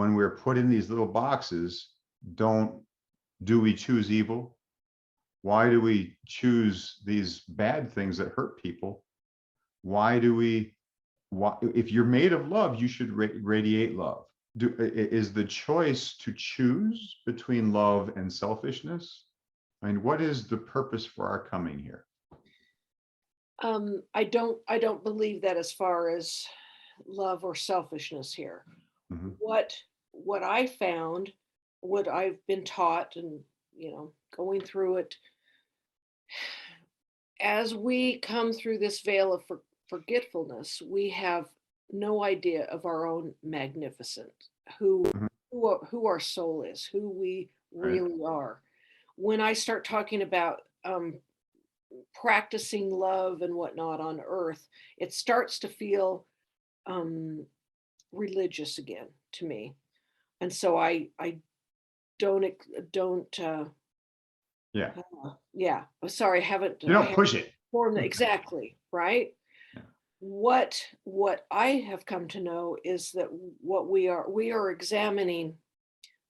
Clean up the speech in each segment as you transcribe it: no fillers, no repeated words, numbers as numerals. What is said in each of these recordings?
when we're put in these little boxes, do we choose evil? Why do we choose these bad things that hurt people? Why, if you're made of love, you should radiate love. Is the choice to choose between love and selfishness? I mean, what is the purpose for our coming here? I don't believe that as far as love or selfishness here. Mhm. What I found, what I've been taught and, going through it, as we come through this veil of forgetfulness, we have no idea of our own magnificent, who Mhm. who our soul is, who we Right. really are. When I start talking about practicing love and whatnot on earth, it starts to feel um, religious again to me, and so I don't Yeah. yeah. Sorry, You I don't haven't push it. formed exactly right. Yeah. What I have come to know is that what we are examining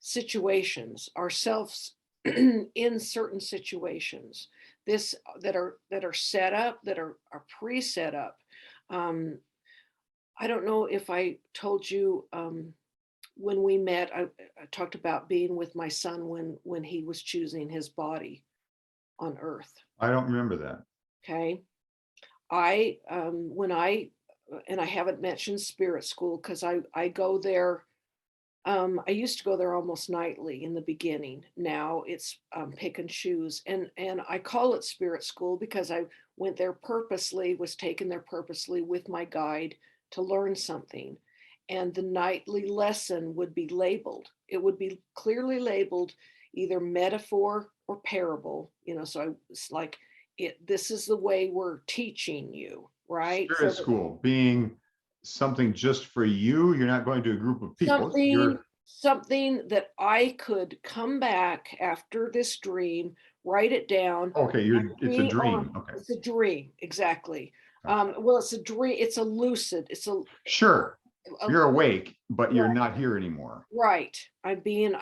situations ourselves in certain situations this that are set up, that are pre-set up. um I don't know if I told you, when we met, I talked about being with my son when he was choosing his body on earth. I don't remember that. Okay. I when I and I haven't mentioned spirit school because I go there. I used to go there almost nightly in the beginning. Now it's pick and choose, and I call it spirit school because I went there purposely, was taken there purposely with my guide to learn something, and the nightly lesson would be labeled. It would be clearly labeled either metaphor or parable. It's like it. This is the way we're teaching you, right? Spirit So that school being something just for you. You're not going to a group of people. something You're something that I could come back after this dream, write it down, okay. and It's a be on. dream. Okay. It's a dream, exactly. Okay. Well, it's a dream. It's a lucid. Sure. A You're awake, but you're right, not here anymore. right. I've been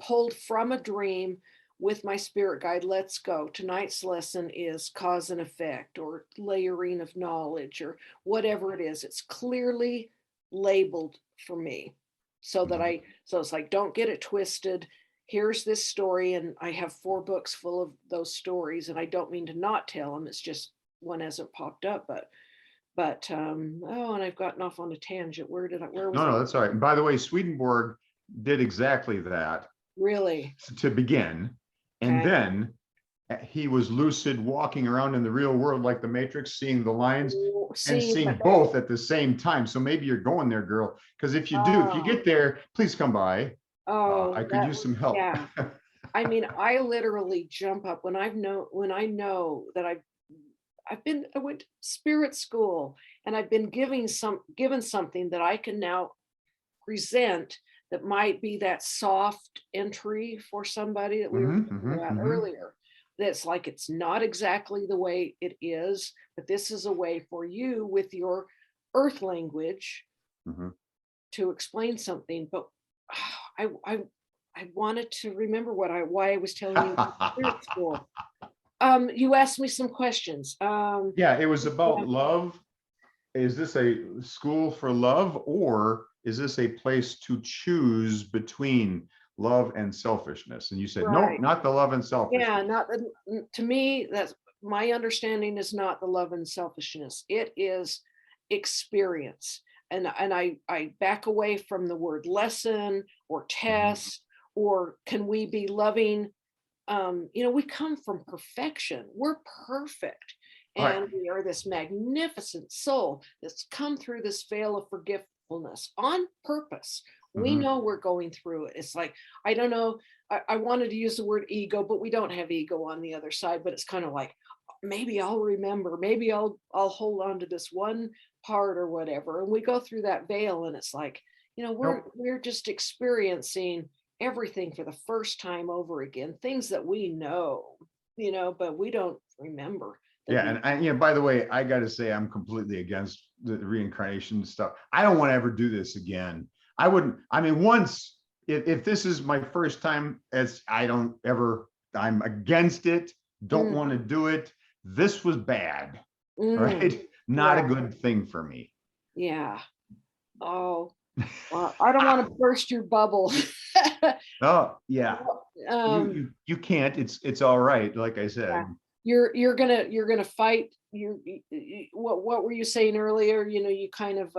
pulled from a dream with my spirit guide. Let's go. Tonight's lesson is cause and effect, or layering of knowledge, or whatever it is. It's clearly labeled for me, so that Mhm. so it's like, don't get it twisted. Here's this story, and I have 4 books full of those stories, and I don't mean to not tell them. It's just one hasn't popped up, oh, and I've gotten off on a tangent. Where was No, I? no, that's all right. And by the way, Swedenborg did exactly that Really? to begin. And Okay. then he was lucid walking around in the real world like the Matrix, seeing the lines and Seeing seeing that. both at the same time. So maybe you're going there, girl. Because if you do, if you Oh, get there, please come by. I oh, could that use was, some help. yeah. I mean, I literally jump up when I know that I went to spirit school, and I've been given something that I can now present, that might be that soft entry for somebody that we were talking about Mm-hmm. earlier. That's like, it's not exactly the way it is, but this is a way for you with your earth language Mm-hmm. to explain something. But I I I wanted to remember why I was telling you about spirit school. You asked me some questions. Yeah, it was about Yeah, love. Is this a school for love, or is this a place to choose between love and selfishness? And you said, nope, right. not the love and Yeah, selfishness. not to me, that's my understanding, is not the love and selfishness. It is experience. And I back away from the word lesson or Mhm. test, or can we be loving. We come from perfection. We're perfect. All right. And we are this magnificent soul that's come through this veil of forgetfulness on purpose. We Mhm. know we're going through it. It's like, I don't know, I wanted to use the word ego, but we don't have ego on the other side. But it's kind of like, maybe I'll remember, maybe I'll hold on to this one part or whatever. And we go through that veil, and it's like, Nope. we're just experiencing everything for the first time over again, things that we know, but we don't remember that Yeah, we. and by the way, I got to say, I'm completely against the reincarnation stuff. I don't want to ever do this again. I wouldn't, I mean, once, if this is my first time, as I don't ever, I'm against it, don't Mm, want to do it. This was bad, mm, right? Not a yeah, good thing for me. yeah. Oh, well, I don't want to burst your bubble. Oh, yeah. Well, You can't. It's all right. Like I yeah, said. you're gonna fight. What were you saying earlier? You kind of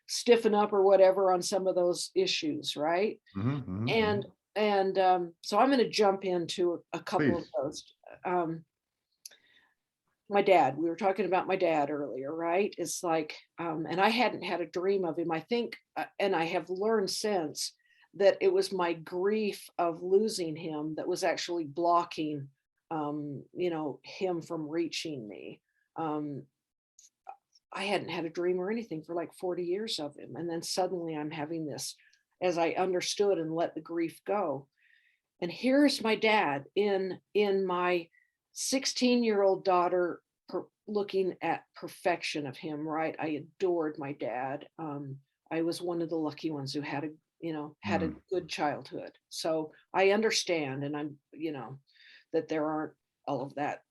stiffen up or whatever on some of those issues, right? Mhm, mhm, And mhm. so I'm going to jump into a couple of Please. those. Um, my dad, we were talking about my dad earlier, right? It's like, and I hadn't had a dream of him. I think, and I have learned since that it was my grief of losing him that was actually blocking, him from reaching me. Um, I hadn't had a dream or anything for like 40 years of him. And then suddenly I'm having this as I understood and let the grief go. And here's my dad in my 16-year-old daughter looking at perfection of him, right? I adored my dad. I was one of the lucky ones who had a Mm. good childhood. So I understand, and that there aren't all of that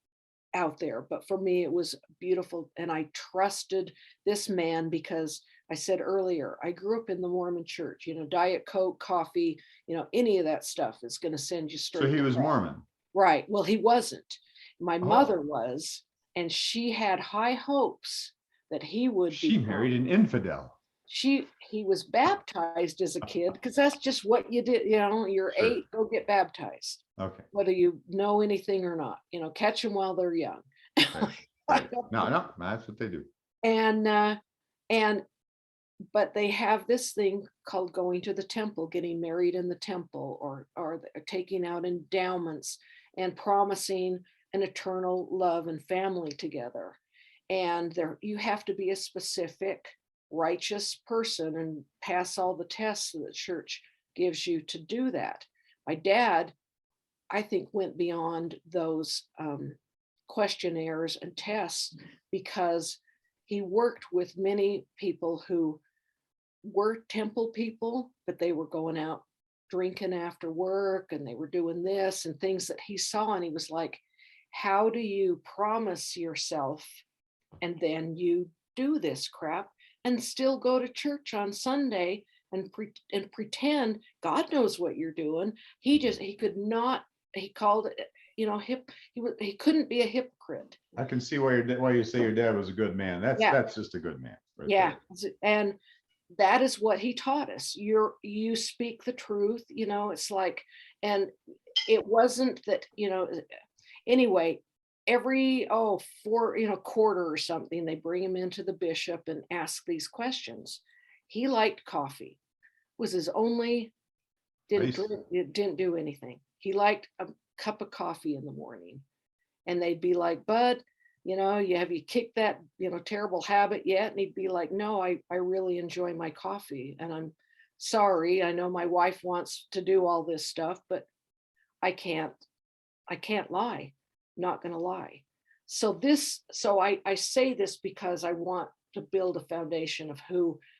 out there. But for me, it was beautiful. And I trusted this man because I said earlier, I grew up in the Mormon church, Diet Coke, coffee, any of that stuff is going to send you So straight he to was hell. Mormon. Right. Well, he wasn't. My mother Oh, was, and she had high hopes that he would she become. married an infidel. He was baptized as a kid because that's just what you did. You're Sure. 8, go get baptized, Okay. whether you know anything or not. Catch them while they're young. Right. Right. No, no, that's what they do. and and but they have this thing called going to the temple, getting married in the temple, or taking out endowments and promising an eternal love and family together. And there you have to be a specific righteous person and pass all the tests that the church gives you to do that. My dad, I think, went beyond those questionnaires and tests because he worked with many people who were temple people, but they were going out drinking after work and they were doing this and things that he saw. And he was like, how do you promise yourself and then you do this crap and still go to church on Sunday and pretend God knows what you're doing? He could not. He called it, hip. He couldn't be a hypocrite. I can see why you say your dad was a good man. That's Yeah, that's just a good man right yeah, there. and that is what he taught us. You speak the truth. It's like, and it wasn't that, anyway, every four quarter or something they bring him into the bishop and ask these questions. He liked coffee, was his only, didn't Nice. drink, it didn't do anything. He liked a cup of coffee in the morning. And they'd be like, Bud, you kicked that, terrible habit yet? And he'd be like, no, I really enjoy my coffee. And I'm sorry. I know my wife wants to do all this stuff, but I can't, I can't lie. Not going to lie. So I say this because I want to build a foundation of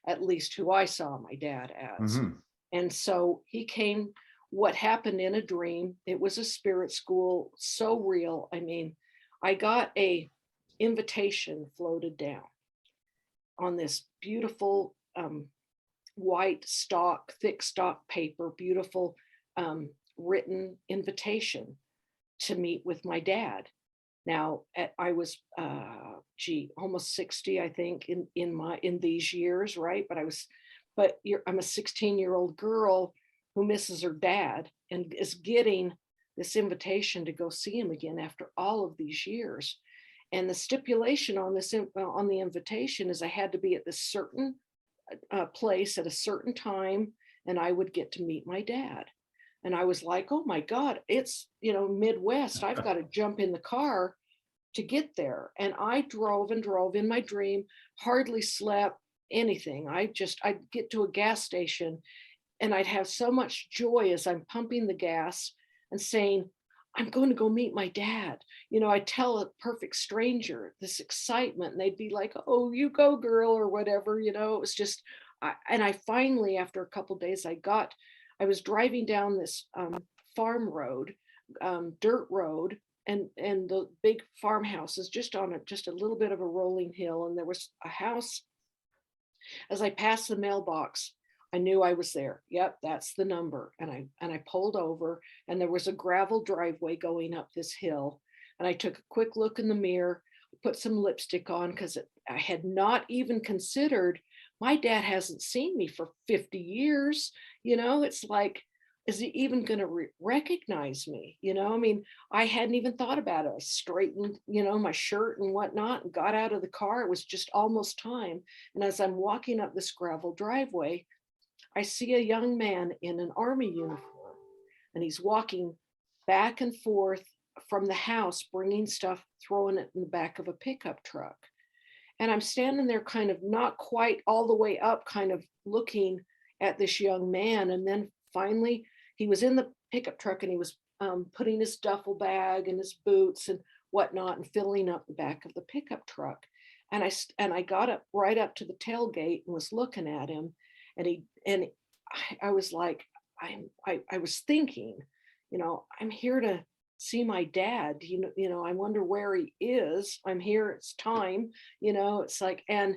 at least who I saw my dad as. Hmm. And so he came, what happened in a dream. It was a spirit school, so real. I mean, I got a invitation floated down on this beautiful white stock, thick stock paper, beautiful written invitation to meet with my dad. Now, I was, almost 60, I think, in these years, right? I'm a 16-year-old girl who misses her dad and is getting this invitation to go see him again after all of these years. And the stipulation on on the invitation is I had to be at this certain place at a certain time, and I would get to meet my dad. And I was like, oh my God, it's, Midwest. I've got to jump in the car to get there. And I drove and drove in my dream, hardly slept anything. I'd get to a gas station and I'd have so much joy as I'm pumping the gas and saying, I'm going to go meet my dad. I tell a perfect stranger this excitement and they'd be like, oh, you go girl or whatever. It was just, and I finally, after a couple days, I was driving down this farm road, dirt road, and the big farmhouses just on just a little bit of a rolling hill, and there was a house. As I passed the mailbox, I knew I was there. Yep, that's the number. And I pulled over, and there was a gravel driveway going up this hill. And I took a quick look in the mirror, put some lipstick on because I had not even considered my dad hasn't seen me for 50 years. It's like, is he even going to recognize me? I mean, I hadn't even thought about it. I straightened, my shirt and whatnot and got out of the car. It was just almost time. And as I'm walking up this gravel driveway, I see a young man in an army uniform, and he's walking back and forth from the house, bringing stuff, throwing it in the back of a pickup truck. And I'm standing there kind of not quite all the way up, kind of looking at this young man. And then finally, he was in the pickup truck, and he was putting his duffel bag and his boots and whatnot and filling up the back of the pickup truck. And I got up right up to the tailgate and was looking at him. And I was like, I was thinking, I'm here to see my dad. I wonder where he is. I'm here. It's time. It's like, and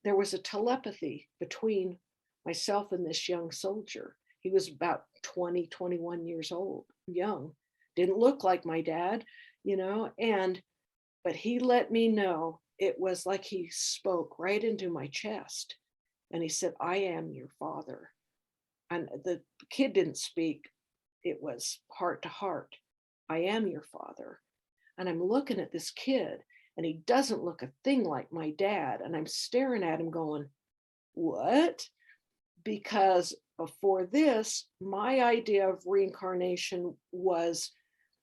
there was a telepathy between myself and this young soldier. He was about 20, 21 years old, young, didn't look like my dad, but he let me know. It was like he spoke right into my chest, and he said, I am your father. And the kid didn't speak. It was heart to heart. I am your father. And I'm looking at this kid, and he doesn't look a thing like my dad. And I'm staring at him going, what? Because before this, my idea of reincarnation was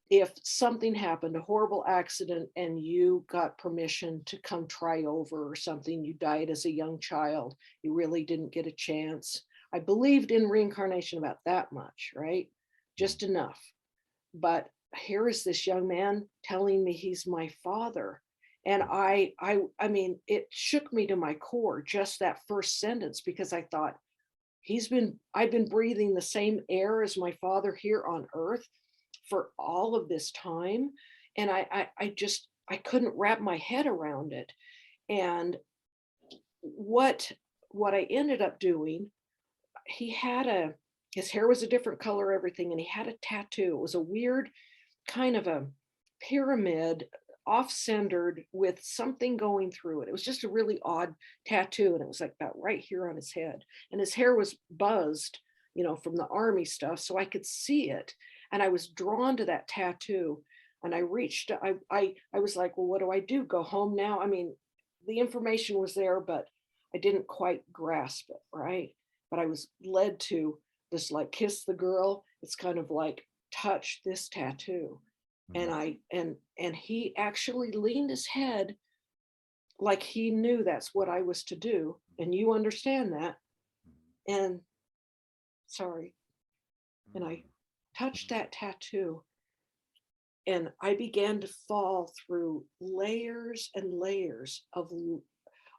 if something happened, a horrible accident, and you got permission to come try over or something, you died as a young child, you really didn't get a chance. I believed in reincarnation about that much, right? Just enough. But here is this young man telling me he's my father. And I mean, it shook me to my core, just that first sentence, because I thought, I've been breathing the same air as my father here on earth for all of this time. And I couldn't wrap my head around it. And what I ended up doing, his hair was a different color, everything, and he had a tattoo. It was a weird kind of a pyramid, off-centered, with something going through it. It was just a really odd tattoo, and it was like about right here on his head. And his hair was buzzed, from the army stuff, so I could see it. And I was drawn to that tattoo. And I reached, I was like, well, what do I do? Go home now? I mean, the information was there, but I didn't quite grasp it, right? But I was led to this, like, kiss the girl. It's kind of like touch this tattoo. And and he actually leaned his head like he knew that's what I was to do. And you understand that. And sorry. And I touched that tattoo, and I began to fall through layers and layers of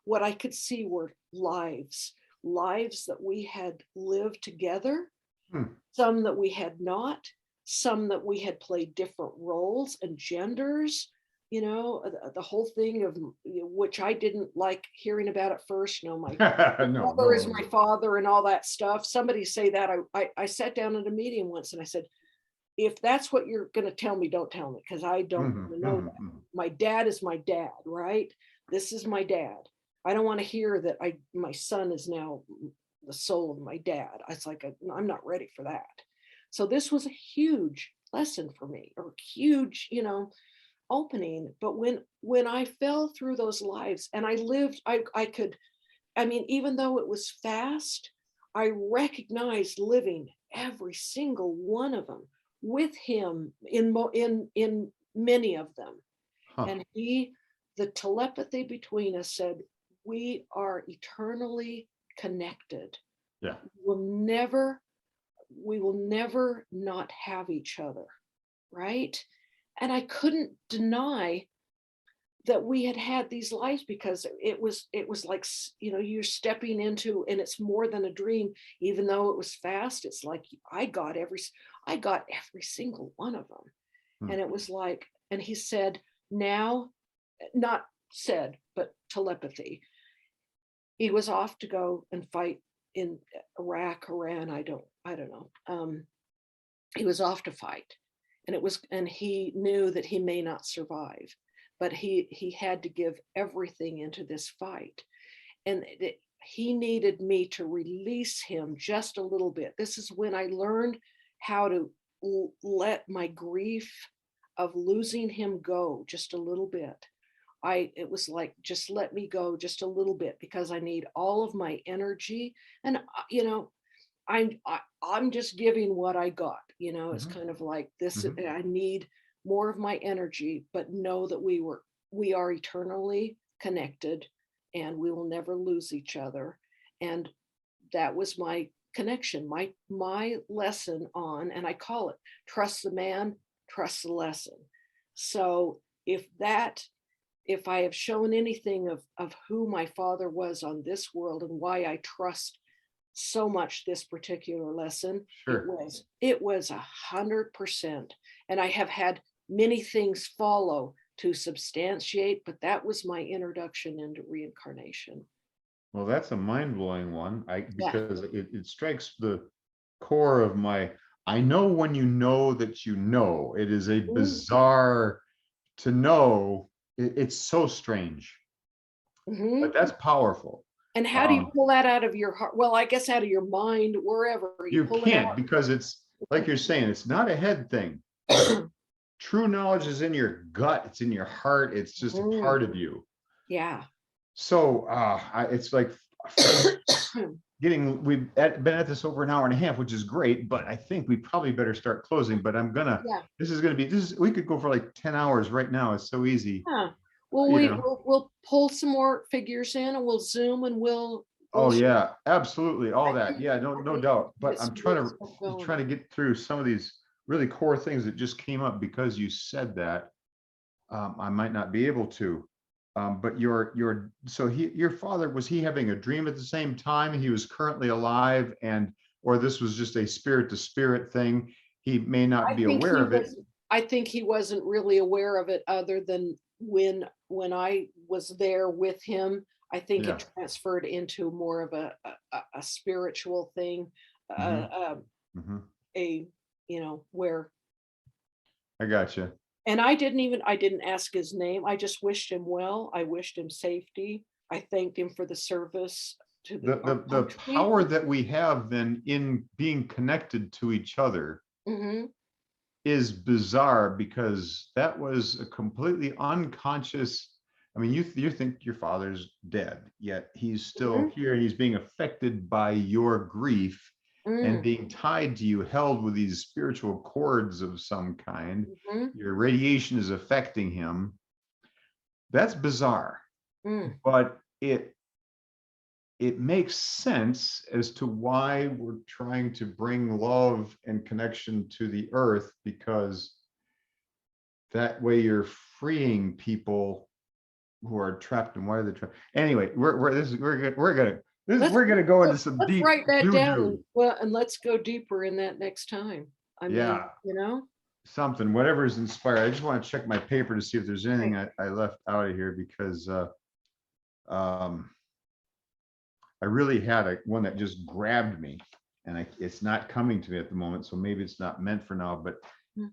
what I could see were lives that we had lived together, some that we had not, some that we had played different roles and genders, the whole thing of, which I didn't like hearing about at first, my No, father is no. my father and all that stuff. Somebody say that. I sat down at a meeting once and I said, if that's what you're going to tell me, don't tell me, because I don't know that. My dad is my dad, right? This is my dad. I don't want to hear that my son is now the soul of my dad. It's like, I'm not ready for that. So this was a huge lesson for me, or huge, opening. But when I fell through those lives and I lived, I could, I mean, even though it was fast, I recognized living every single one of them with him in many of them. And the telepathy between us said, we are eternally connected. Yeah. We will never not have each other, right? And I couldn't deny that we had had these lives, because it was like, you're stepping into, and it's more than a dream. Even though it was fast, it's like I got every single one of them. Hmm. And it was like, and he said, now, not said, but telepathy, he was off to go and fight in Iraq, Iran, I don't know. He was off to fight, and he knew that he may not survive, but he had to give everything into this fight. And he needed me to release him just a little bit. This is when I learned how to let my grief of losing him go just a little bit. It was like, just let me go just a little bit, because I need all of my energy. And I'm just giving what I got. It's Mhm. kind of like this. Mhm. I need more of my energy, but know that we are eternally connected, and we will never lose each other. And that was my connection, my lesson on, and I call it trust the man, trust the lesson. So if I have shown anything of who my father was on this world, and why I trust so much this particular lesson, Sure. it was 100%. And I have had many things follow to substantiate, but that was my introduction into reincarnation. Well, that's a mind-blowing one. Yeah. Because it strikes the core of my, I know when you know that you know. It is a bizarre to know. It's so strange, Mm-hmm. but that's powerful. And how do you Um, pull that out of your heart? Well, I guess out of your mind, wherever you you pull it can't, because it's like you're saying, it's not a head thing. out. True knowledge is in your gut, it's in your heart, it's just a Mm, part of you. yeah. So it's like been at this over an hour and a half, which is great, but I think we probably better start closing. But Yeah. we could go for like 10 hours right now. It's so easy, Huh. Well, you know. we'll pull some more figures in, and we'll zoom, and we'll Oh share. yeah, absolutely, all I that. think Yeah, I no think doubt. we But get I'm some good stuff going. trying to get through some of these really core things that just came up because you said that. I might not be able to. But your father, was he having a dream at the same time? He was currently alive, or this was just a spirit to spirit thing. He may not I be think aware he of it. was. I think he wasn't really aware of it, other than when I was there with him. I think Yeah. it transferred into more of a spiritual thing, uh, Hmm. uh, Hmm. a where. I gotcha. And I didn't ask his name. I just wished him well. I wished him safety. I thanked him for the service to our The country. power that we have then in being connected to each other Hmm. is bizarre, because that was a completely unconscious. I mean, you think your father's dead, yet he's still Hmm. here, and he's being affected by your grief and Mm, being tied to you, held with these spiritual cords of some kind. mhm, Your radiation is affecting him. That's bizarre, mm, but it makes sense as to why we're trying to bring love and connection to the earth, because that way you're freeing people who are trapped. And why are they trapped? Anyway, let's we're gonna go into some let's deep write that doo down, doo. and let's go deeper in that next time. I mean, Yeah, you know. something, whatever is inspired. I just want to check my paper to see if there's Right. anything I left out of here, because um, I really had one that just grabbed me, and it's not coming to me at the moment. So maybe it's not meant for now, but Mm.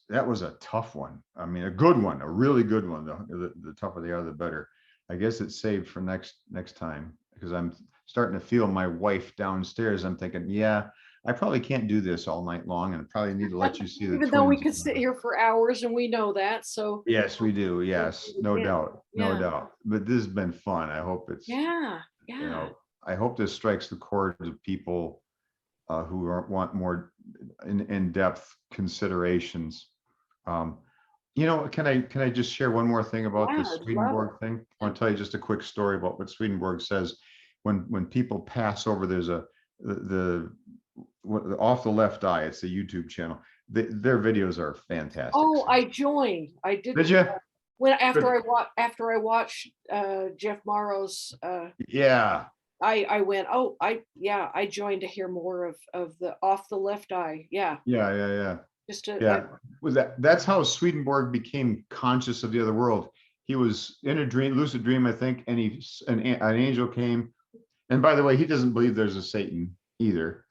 that was a tough one. I mean, a good one, a really good one. The tougher they are, the better. I guess it's saved for next time, because I'm starting to feel my wife downstairs. I'm thinking, yeah, I probably can't do this all night long, and I probably need to let you see the Even though we twins. could sit here for hours, and we know that, so Yes, we do. we'll Yes, do it no again. doubt, no Yeah, doubt. But this has been fun. I hope it's, yeah, you yeah. know, I hope this strikes the chords of people who want more in-depth considerations. Um, can I just share one more thing about the Yeah, I'd love it. Swedenborg thing? I Yeah. want to tell you just a quick story about what Swedenborg says. When people pass over, there's the off the left eye. It's a YouTube channel. Their videos are fantastic. Oh, I joined. I Did didn't. you? when Good. after I watched Jeff Morrow's Yeah, I went, oh, I joined to hear more of the Off the Left Eye. Yeah, yeah, yeah, yeah. just to Yeah, was that's how Swedenborg became conscious of the other world. He was in a dream, lucid dream, I think, and an angel came. And by the way, he doesn't believe there's a Satan either.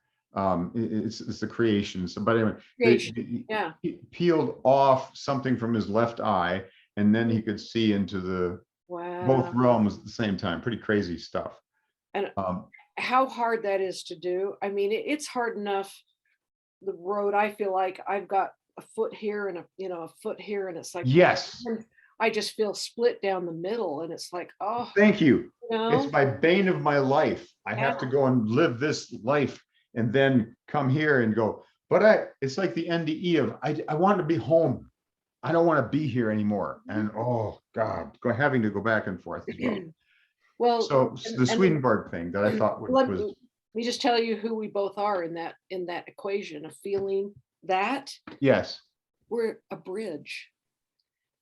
It's the creation. So, but anyway, creation. Yeah. he peeled off something from his left eye, and then he could see into the both Wow. realms at the same time. Pretty crazy stuff. And Um, how hard that is to do. I mean, it's hard enough. The road, I feel like I've got a foot here and a foot here, and it's like yes, I just feel split down the middle, and it's like, oh, thank you. you It's know, my bane of my life. I yeah. have to go and live this life and then come here and go. But it's like the NDE of I want to be home. I don't want to be here anymore. And oh God, having to go back and forth as well. Well, So the and Swedenborg thing that I thought let was me just tell you who we both are in that equation of feeling that yes, we're a bridge,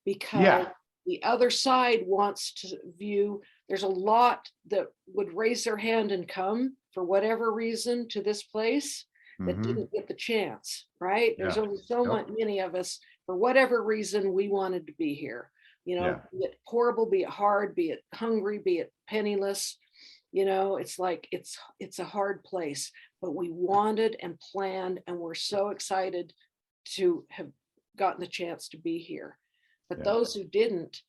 because yeah, the other side wants to view there's a lot that would raise their hand and come for whatever reason to this place that hmm, didn't get the chance, right? There's yeah, only so yep, many of us, for whatever reason, we wanted to be here. yeah, Be it horrible, be it hard, be it hungry, be it penniless. It's like it's a hard place, but we wanted and planned, and we're so excited to have gotten the chance to be here. But yeah. those who didn't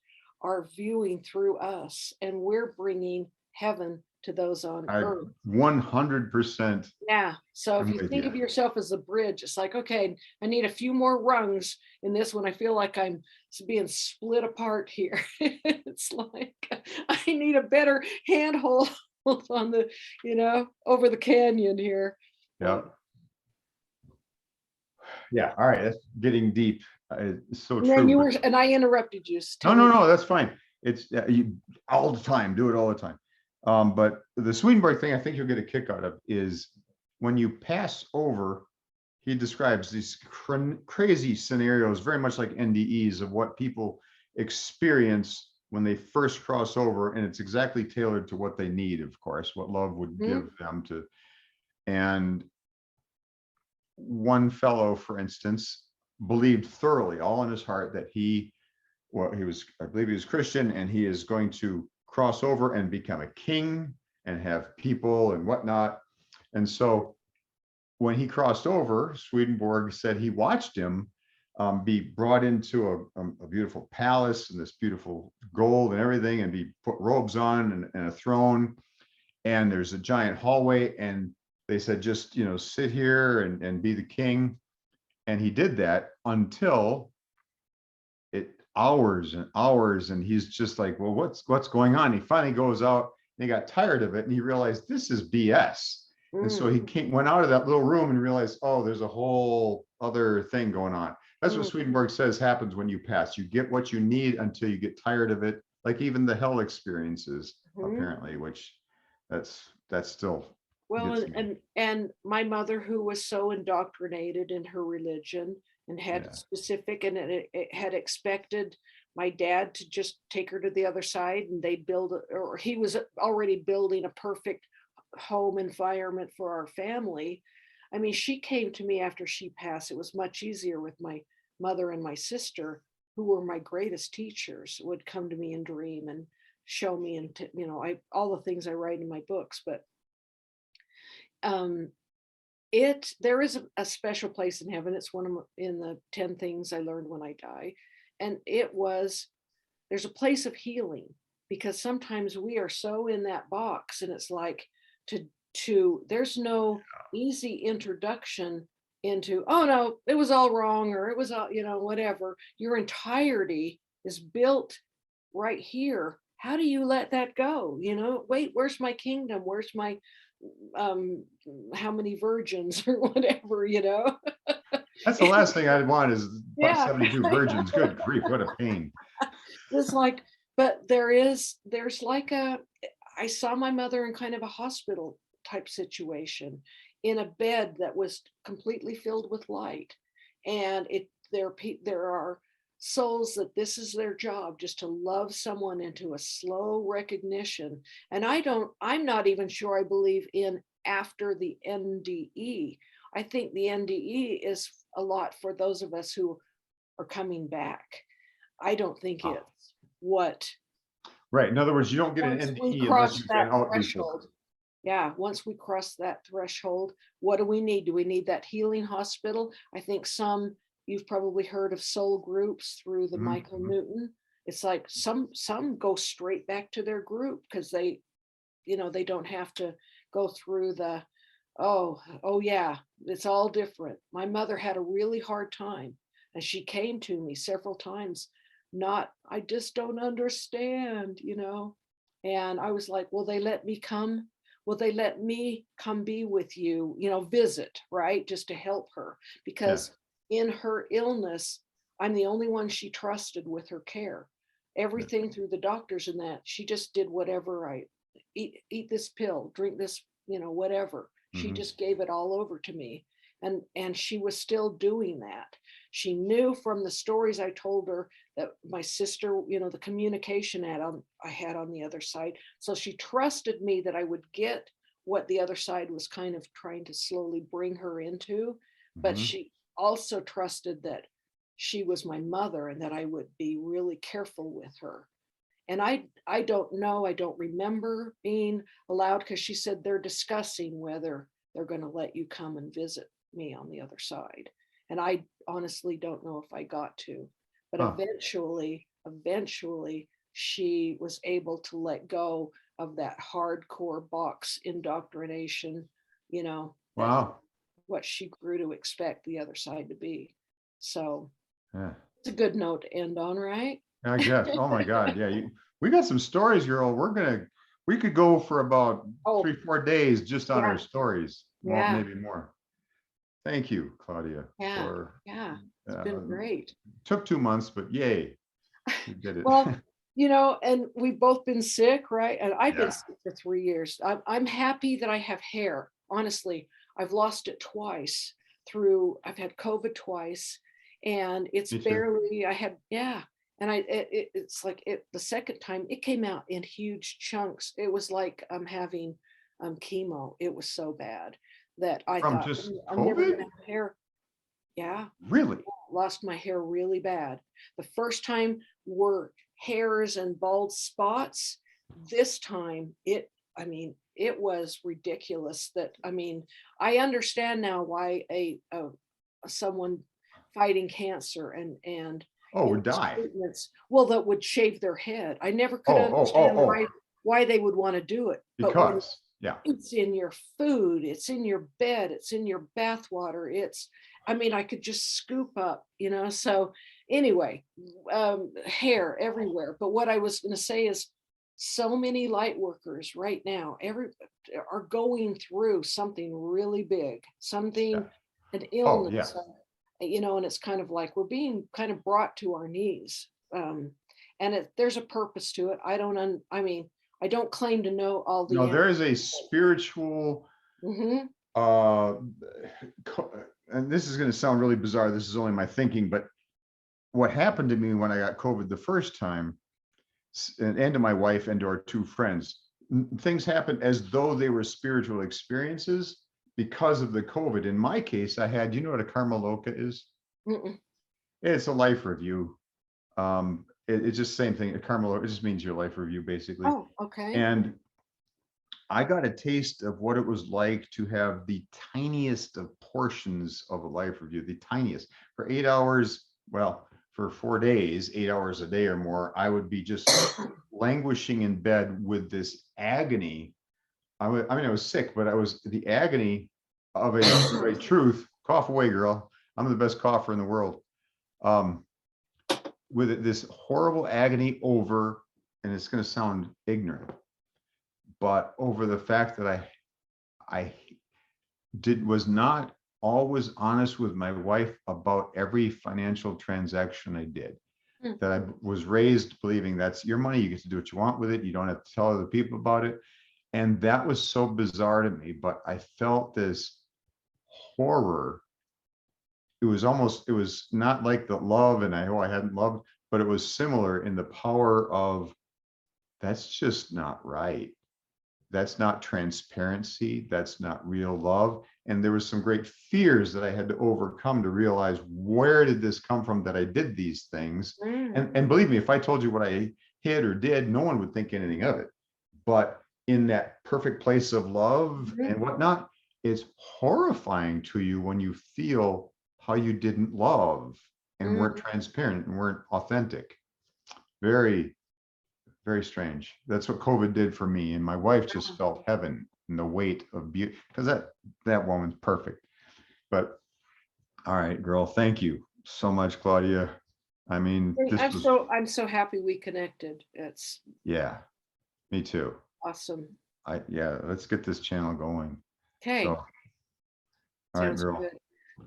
are viewing through us, and we're bringing heaven to those on I earth. 100% Yeah. So if am you with think you. of yourself as a bridge, it's like, okay, I need a few more rungs in this one. I feel like I'm being split apart here. It's like I need a better handhold on over the canyon here. Yeah, yeah. All right, that's getting deep. It's so And then true. and I interrupted you. So No, tell no, me. no, that's fine. It's all the time. Do it all the time. But the Swedenborg thing, I think you'll get a kick out of is when you pass over. He describes these crazy scenarios, very much like NDEs, of what people experience when they first cross over, and it's exactly tailored to what they need, of course, what love would Hmm? give them to. And one fellow, for instance, believed thoroughly, all in his heart, that he was, I believe he was Christian, and he is going to cross over and become a king and have people and whatnot. And so when he crossed over, Swedenborg said he watched him be brought into a beautiful palace and this beautiful gold and everything, and be put robes on and a throne. And there's a giant hallway, and they said, just sit here and be the king. And he did that until hours and hours, and he's just like, well, what's going on? He finally goes out, and he got tired of it, and he realized this is BS. And so he went out of that little room and realized, oh, there's a whole other thing going on. That's what Swedenborg says happens when you pass. You get what you need until you get tired of it, like even the hell experiences, Mm-hmm. apparently, which that's still Well, gets me. and my mother, who was so indoctrinated in her religion and had Yeah. specific, and it had expected my dad to just take her to the other side, and they'd or he was already building a perfect home environment for our family. I mean, she came to me after she passed. It was much easier with my mother and my sister, who were my greatest teachers, would come to me and dream and show me, and all the things I write in my books. But um there is a special place in heaven. It's one of in the 10 things I learned when I die. And there's a place of healing, because sometimes we are so in that box, and it's like there's no easy introduction into, oh no, it was all wrong, or it was all, whatever. Your entirety is built right here. How do you let that go? Wait, where's my kingdom? Where's my um how many virgins or whatever. That's the last thing I'd want is Yeah. 72 I virgins. know. Good grief, what a pain. It's like, but there's like I saw my mother in kind of a hospital type situation, in a bed that was completely filled with light. And there are souls that this is their job, just to love someone into a slow recognition. And I'm not even sure I believe in after the NDE. I think the NDE is a lot for those of us who are coming back. I don't think Ah, it's what right. In other words, you don't get an once we NDE unless cross you've been that out before. threshold. Yeah, once we cross that threshold, what do we need? Do we need that healing hospital? I think you've probably heard of soul groups through the Mhm, Michael mhm. Newton. It's like some go straight back to their group because they don't have to go through the, oh yeah, it's all different. My mother had a really hard time and she came to me several times, not, I just don't understand. And I was like, will they let me come? Will they let me come be with you, visit, right? Just to help her. Yes. Because in her illness, I'm the only one she trusted with her care. Yes. Everything through the doctors and that, she just did whatever I eat this pill, drink this, whatever. She Mhm, just gave it all over to me. And she was still doing that. She knew from the stories I told her that my sister, the communication I had on the other side. So she trusted me that I would get what the other side was kind of trying to slowly bring her into. But mhm. she also trusted that she was my mother and that I would be really careful with her. And I don't know, I don't remember being allowed because she said they're discussing whether they're going to let you come and visit me on the other side. And I honestly don't know if I got to, but Huh. eventually she was able to let go of that hardcore box indoctrination, that Wow. what she grew to expect the other side to be. So Yeah. it's a good note to end on, right? I guess. Oh my God. Yeah. We got some stories, girl. We could go for about Oh, 3, 4 days just on our yeah, stories. Well, yeah. maybe more. Thank you, Claudia, Yeah, for, yeah, it's been uh, great. took 2 months, but yay, we did it. Well, and we've both been sick, right? And I've been Yeah, sick for 3 years. I'm happy that I have hair. Honestly, I've lost it twice I've had COVID twice, and it's me too. barely, yeah. And it's like the second time it came out in huge chunks. It was like I'm having chemo. It was so bad that I From thought, just I'm never COVID? gonna have hair. Yeah, Really? lost my hair really bad. The first time were hairs and bald spots. This time I mean, it was ridiculous I understand now why someone fighting cancer and Oh, would these die. treatments, well, that would shave their head. I never could understand Oh. why they would want to do it. But when Because, yeah. it's in your food, it's in your bed, it's in your bathwater. I could just scoop up, So anyway, hair everywhere. But what I was going to say is so many light workers right now, are going through something really big, Yeah. an Oh, illness, yeah. and it's kind of like we're being kind of brought to our knees. And there's a purpose to it. I don't claim to know all the No, answers. there is a spiritual, Hmm. uh, and this is going to sound really bizarre. This is only my thinking, but what happened to me when I got COVID the first time, and to my wife and to our two friends, things happened as though they were spiritual experiences because of the COVID. In my case, I had, you know what a karma loka is? Mm-mm. It's a life review. It's just the same thing. A karma loka, it just means your life review, basically. Oh, okay. And I got a taste of what it was like to have the tiniest of portions of a life review, the tiniest for 8 hours. Well, for 4 days, 8 hours a day or more, I would be just languishing in bed with this agony. I was sick, but I was the agony of a truth. Cough away, girl. I'm the best cougher in the world. Um, with this horrible agony over, and it's going to sound ignorant, but over the fact that I was not always honest with my wife about every financial transaction I did. Mm. That I was raised believing that's your money, you get to do what you want with it, you don't have to tell other people about it. And that was so bizarre to me, but I felt this horror it was almost, it was not like the love and I hadn't loved, but it was similar in the power of, that's just not right. That's not transparency. That's not real love. And there was some great fears that I had to overcome to realize, where did this come from that I did these things? Mm, And believe me, if I told you what I hid or did, no one would think anything of it. But in that perfect place of love mhm, and whatnot, it's horrifying to you when you feel how you didn't love and weren't mm, transparent and weren't authentic. Very, very strange. That's what COVID did for me. And my wife just felt heaven and the weight of beauty, because that woman's perfect. But all right, girl, thank you so much, Claudia. I mean, hey, this was, I'm so happy we connected. It's yeah, me too. awesome. Yeah, let's get this channel going. So, Okay, all right, sounds girl.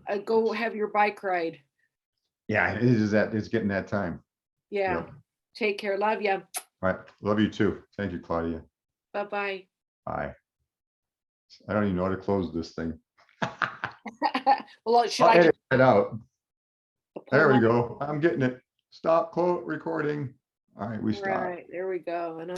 good. Go have your bike ride. Yeah, it is that, it's getting that time. Yeah. Yep. Take care. Love ya. All right. Love you too. Thank you, Claudia. Bye-bye. Bye. I don't even know how to close this thing. Well, should I'll I just edit it out. pull There we my, go. I'm getting it. Stop quote recording. All right, we all stop. right, there we go. And